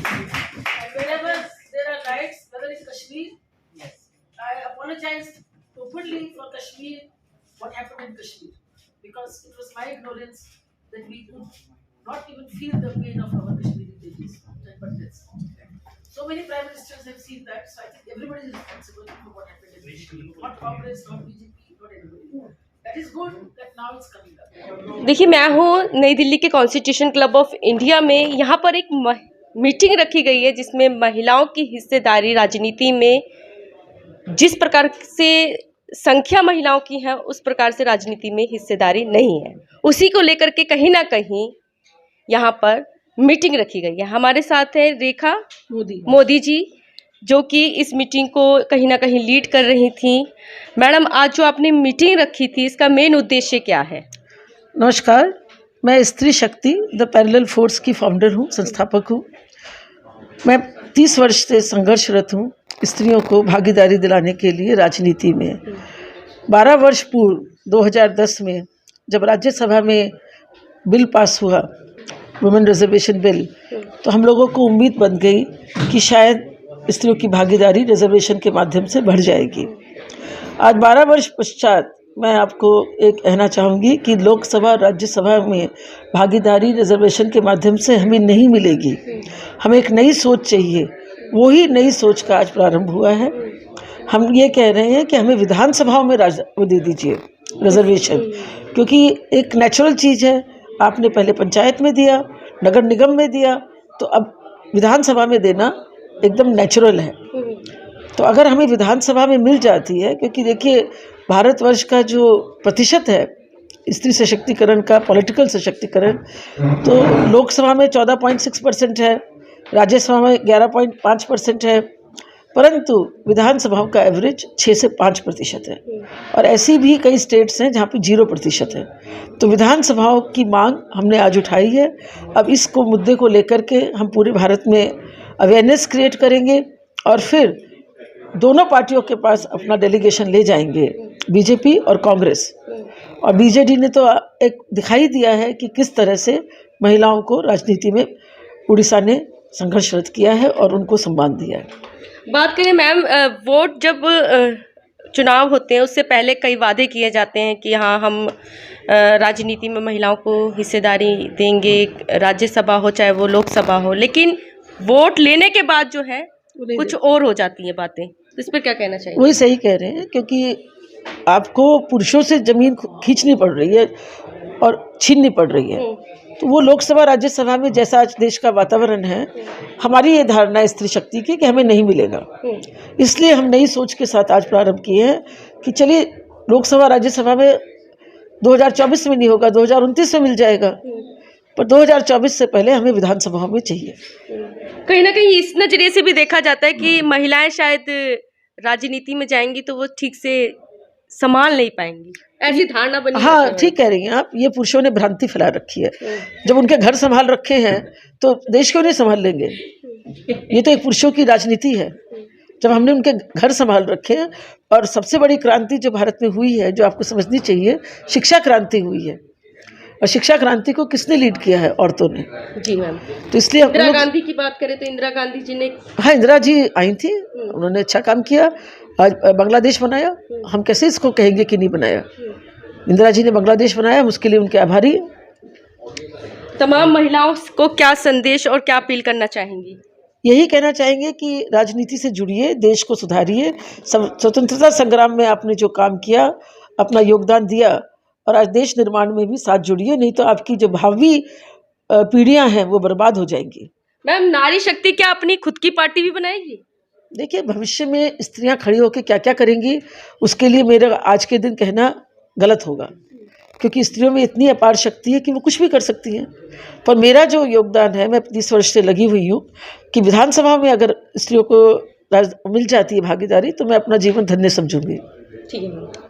And wherever there are riots, whether it's Kashmir, I apologize openly for Kashmir, what happened in Kashmir, because it was my ignorance that we could not even feel the pain of our Kashmiri babies and Pandits. So many prime ministers have seen that, so I think everybody is responsible for what happened in Kashmir. Not Congress, not BJP, not anybody. That is good that now it's coming up. देखिए, मैं हूँ नई दिल्ली के constitution club of India में। यहाँ पर एक meeting रखी गई है जिसमें महिलाओं की हिस्सेदारी राजनीति में जिस प्रकार से संख्या महिलाओं की है उस प्रकार से राजनीति में हिस्सेदारी नहीं है। उसी को लेकर के कहीं ना कहीं यहाँ पर मीटिंग रखी गई है। हमारे साथ है रेखा मोदी जी, जो कि इस मीटिंग को कहीं ना कहीं लीड कर रही थी। मैडम, आज जो आपने मीटिंग रखी थी, इसका मेन उद्देश्य क्या है? नमस्कार, मैं स्त्री शक्ति द पैरेलल फोर्स की फाउंडर हूँ, संस्थापक हूँ। मैं 30 वर्ष से संघर्षरत हूँ स्त्रियों को भागीदारी दिलाने के लिए राजनीति में। 12 वर्ष पूर्व 2010 में जब राज्यसभा में बिल पास हुआ, वुमेन रिजर्वेशन बिल, तो हम लोगों को उम्मीद बन गई कि शायद स्त्रियों की भागीदारी रिजर्वेशन के माध्यम से बढ़ जाएगी। आज 12 वर्ष पश्चात मैं आपको एक कहना चाहूँगी कि लोकसभा और राज्यसभा में भागीदारी रिजर्वेशन के माध्यम से हमें नहीं मिलेगी। हमें एक नई सोच चाहिए। वही नई सोच का आज प्रारंभ हुआ है। हम ये कह रहे हैं कि हमें विधानसभाओं में वो दे दीजिए रिजर्वेशन, क्योंकि एक नेचुरल चीज़ है। आपने पहले पंचायत में दिया, नगर निगम में दिया, तो अब विधानसभा में देना एकदम नेचुरल है। तो अगर हमें विधानसभा में मिल जाती है, क्योंकि देखिए भारतवर्ष का जो प्रतिशत है स्त्री सशक्तिकरण का, पॉलिटिकल सशक्तिकरण, तो लोकसभा में 14.6% है, राज्यसभा में 11.5% है, परंतु विधानसभाओं का एवरेज 6 से 5% है। और ऐसी भी कई स्टेट्स हैं जहाँ पे 0% है। तो विधानसभाओं की मांग हमने आज उठाई है। अब इसको मुद्दे को लेकर के हम पूरे भारत में अवेयरनेस क्रिएट करेंगे और फिर दोनों पार्टियों के पास अपना डेलीगेशन ले जाएंगे, बीजेपी और कांग्रेस। और बीजेडी ने तो एक दिखाई दिया है कि किस तरह से महिलाओं को राजनीति में उड़ीसा ने संघर्षरत किया है और उनको सम्मान दिया है। बात करें मैम, वोट जब चुनाव होते हैं उससे पहले कई वादे किए जाते हैं कि हाँ, हम राजनीति में महिलाओं को हिस्सेदारी देंगे, राज्यसभा हो चाहे वो लोकसभा हो, लेकिन वोट लेने के बाद जो है कुछ और हो जाती हैं बातें। इस पर क्या कहना चाहिए? वही सही कह रहे हैं, क्योंकि आपको पुरुषों से जमीन खींचनी पड़ रही है और छीननी पड़ रही है। तो वो लोकसभा राज्यसभा में जैसा आज देश का वातावरण है, हमारी ये धारणा है स्त्री शक्ति की कि हमें नहीं मिलेगा। इसलिए हम नई सोच के साथ आज प्रारंभ किए हैं कि चलिए लोकसभा राज्यसभा में 2024 में नहीं होगा, 2029 में मिल जाएगा, पर 2024 से पहले हमें विधानसभाओं में चाहिए। कहीं ना कहीं इस नजरिए से भी देखा जाता है कि महिलाएं शायद राजनीति में जाएंगी तो वो ठीक से संभाल नहीं पाएंगी, ऐसी धारणा बनी। हाँ, ठीक कह रही हैं आप। ये पुरुषों ने भ्रांति फैला रखी है। जब उनके घर संभाल रखे हैं तो देश क्यों नहीं संभाल लेंगे? ये तो एक पुरुषों की राजनीति है। जब हमने उनके घर संभाल रखे हैं, और सबसे बड़ी क्रांति जो भारत में हुई है, जो आपको समझनी चाहिए, शिक्षा क्रांति हुई है। और शिक्षा क्रांति को किसने लीड किया है? औरतों ने। जी मैम। तो इसलिए इंदिरा गांधी की बात करें तो इंदिरा गांधी जी ने, हाँ, इंदिरा जी आई थी, उन्होंने अच्छा काम किया। आज बांग्लादेश बनाया, हम कैसे इसको कहेंगे कि नहीं बनाया? इंदिरा जी ने बांग्लादेश बनाया, हम उसके लिए उनके आभारी हैं। तमाम महिलाओं को क्या संदेश और क्या अपील करना चाहेंगी? यही कहना चाहेंगे कि राजनीति से जुड़िए, देश को सुधारिए। स्वतंत्रता संग्राम में आपने जो काम किया, अपना योगदान दिया, और आज देश निर्माण में भी साथ जुड़िए, नहीं तो आपकी जो भावी पीढ़ियां हैं वो बर्बाद हो जाएंगी। मैम, नारी शक्ति क्या अपनी खुद की पार्टी भी बनाएगी? देखिए, भविष्य में स्त्रियां खड़ी होकर क्या क्या करेंगी, उसके लिए मेरा आज के दिन कहना गलत होगा, क्योंकि स्त्रियों में इतनी अपार शक्ति है कि वो कुछ भी कर सकती हैं। पर मेरा जो योगदान है, मैं 30 वर्ष से लगी हुई हूँ कि विधानसभा में अगर स्त्रियों को मिल जाती है भागीदारी, तो मैं अपना जीवन धन्य समझूंगी। ठीक है।